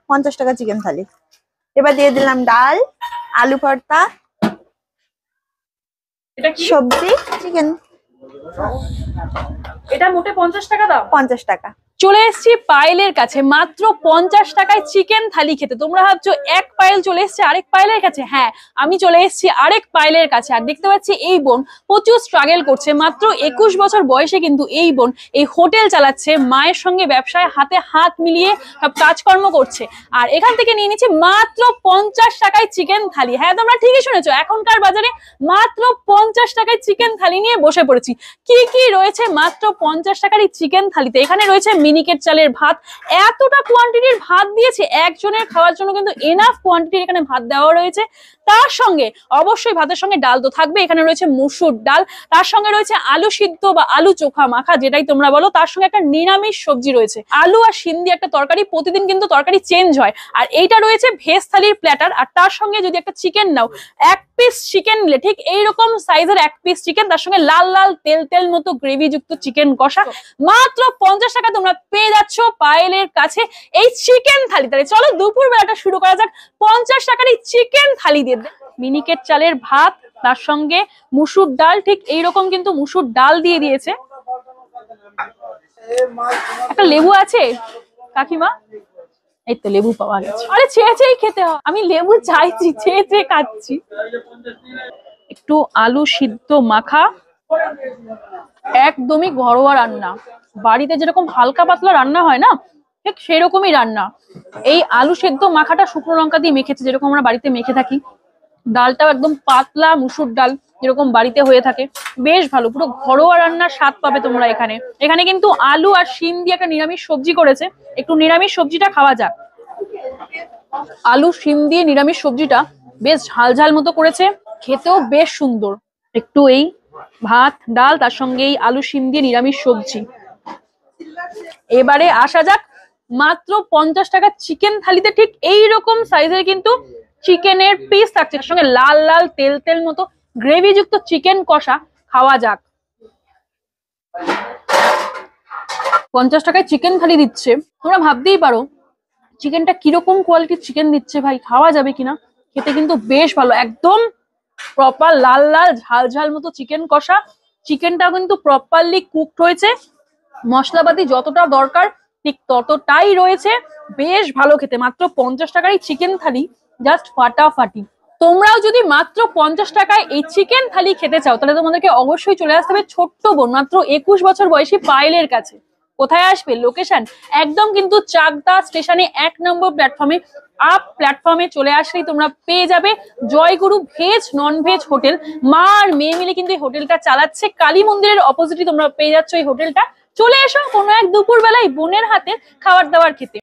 50 টাকা চিকেন থালি। এবার দিয়ে দিলাম ডাল, আলু ভর্তা, এটা কি সবজি, চিকেন। এটা মোটে 50 টাকা দাম। 50 টাকা। চলে এসেছি পায়েলের কাছে, মাত্র 50 টাকায় চিকেন থালি খেতে। তোমরা ভাবছো এক পায়েল চলে এসছে আরেক পায়েলের কাছে। হ্যাঁ, আমি চলে এসেছি আরেক পায়েলের কাছে। আর দেখতে পাচ্ছি এই বোন প্রচুর স্ট্রাগল করছে। মাত্র 21 বছর বয়সে কিন্তু এই বোন এই হোটেল চালাচ্ছে, মায়ের সঙ্গে ব্যবসায় হাতে হাত মিলিয়ে সব কাজকর্ম করছে। আর এখান থেকে নিয়ে নিচ্ছে মাত্র 50 টাকায় চিকেন থালি। হ্যাঁ, তোমরা ঠিকই শুনেছো, এখনকার বাজারে মাত্র 50 টাকায় চিকেন থালি নিয়ে বসে পড়েছি। কি কি রয়েছে মাত্র 50 টাকার এই চিকেন থালিতে? এখানে রয়েছে মিনিকেট চালের ভাত। এতটা কোয়ান্টিটির ভাত দিয়েছে, একজনের খাওয়ার জন্য কিন্তু এনাফ কোয়ান্টিটির এখানে ভাত দেওয়া রয়েছে। তার সঙ্গে অবশ্যই ভাতের সঙ্গে ডাল তো থাকবে। এখানে রয়েছে মসুর ডাল, তার সঙ্গে রয়েছে আলু সিদ্ধ বা আলু চোখা মাখা, যেটাই তোমরা বলো। তার সঙ্গে একটা নিরামিষ সবজি রয়েছে, আলু আর শিম দিয়ে একটা তরকারি। প্রতিদিন কিন্তু তরকারি চেঞ্জ হয়। আর এইটা রয়েছে ভেজ থালির প্ল্যাটার। আর তার সঙ্গে যদি একটা চিকেন নাও, এক পিস চিকেন নিলে ঠিক এইরকম সাইজের এক পিস চিকেন, তার সঙ্গে লাল লাল তেল তেল মতো গ্রেভি যুক্ত চিকেন কষা। মাত্র 50 টাকা তোমরা পেয়ে যাচ্ছ পায়েলের কাছে এই চিকেন থালি। তাহলে চলো দুপুর বেলাটা শুরু করা যাক 50 টাকার এই চিকেন থালি দিয়ে। মিনিকেট চালের ভাত, তার সঙ্গে মুসুর ডাল, ঠিক এইরকম কিন্তু মুসুর ডাল দিয়ে দিয়েছে। একটা লেবু আছে কাকিমা, এই তো লেবু পাওয়া গেছে। আরে চেয়ে চেয়ে খেতে হয়, আমি লেবু চাইছি, চেয়ে চেয়ে খাচ্ছি। একটু আলু সিদ্ধ মাখা, একদমই ঘরোয়া রান্না। বাড়িতে যেরকম হালকা পাতলা রান্না হয় না, ঠিক সেরকমই রান্না। এই আলু সেদ্ধ মাখাটা শুকনো লঙ্কা দিয়ে মেখেছে, যেরকম আমরা বাড়িতে মেখে থাকি। ডালটাও একদম পাতলা মুসুর ডাল, যেরকম বাড়িতে হয়ে থাকে। বেশ ভালো, পুরো ঘরোয়া রান্নার স্বাদ পাবে তোমরা এখানে। এখানে কিন্তু আলু আর শিম দিয়ে একটা নিরামিষ সবজি করেছে। একটু নিরামিষ সবজিটা খাওয়া যাক। আলু শিম দিয়ে নিরামিষ সবজিটা বেশ ঝাল ঝাল মতো করেছে, খেতেও বেশ সুন্দর। একটু এই ভাত ডাল, তার সঙ্গে এই আলু শিম দিয়ে নিরামিষ সবজি। এবারে আসা যাক মাত্র 50 টাকা চিকেন থালিতে ঠিক এইরকম সাইজের কিন্তু চিকেনের পিস থাকছে, তার সঙ্গে লাল লাল তেল তেল মতো গ্রেভি যুক্ত চিকেন কষা। খাওয়া যাক। 50 টাকায় চিকেন থালি দিচ্ছে, তোমরা ভাবতেই পারো চিকেনটা কিরকম কোয়ালিটির চিকেন দিচ্ছে। ভাই, খাওয়া যাবে কিনা। খেতে কিন্তু বেশ ভালো, একদম প্রপার লাল লাল ঝাল ঝাল মতো চিকেন কষা। চিকেনটা কিন্তু প্রপারলি কুকড হয়েছে, মশলাপাতি যতটা দরকার ঠিক ততটাই রয়েছে। বেশ ভালো খেতে। মাত্র 50 টাকার এই চিকেন থালি জাস্ট ফাটাফাটি। তোমরাও যদি মাত্র 50 টাকায় এই চিকেন থালি খেতে চাও, তাহলে তোমাদেরকে অবশ্যই চলে আসতে হবে ছোট্ট বোন মাত্র 21 বছর বয়সী পায়েলের কাছে। কোথায় আসবে? লোকেশন একদম কিন্তু চাকদা স্টেশনে 1 নম্বর প্ল্যাটফর্মে। আপ প্ল্যাটফর্মে চলে আসলেই তোমরা পেয়ে যাবে জয়গুরু ভেজ নন ভেজ হোটেল। মা আর মেয়ে মিলে কিন্তু এই হোটেলটা চালাচ্ছে। কালী মন্দিরের অপোজিটে তোমরা পেয়ে যাচ্ছ এই হোটেলটা। চলে এসো কোনো এক দুপুর বেলায় বোনের হাতে খাবার দাবার খেতে।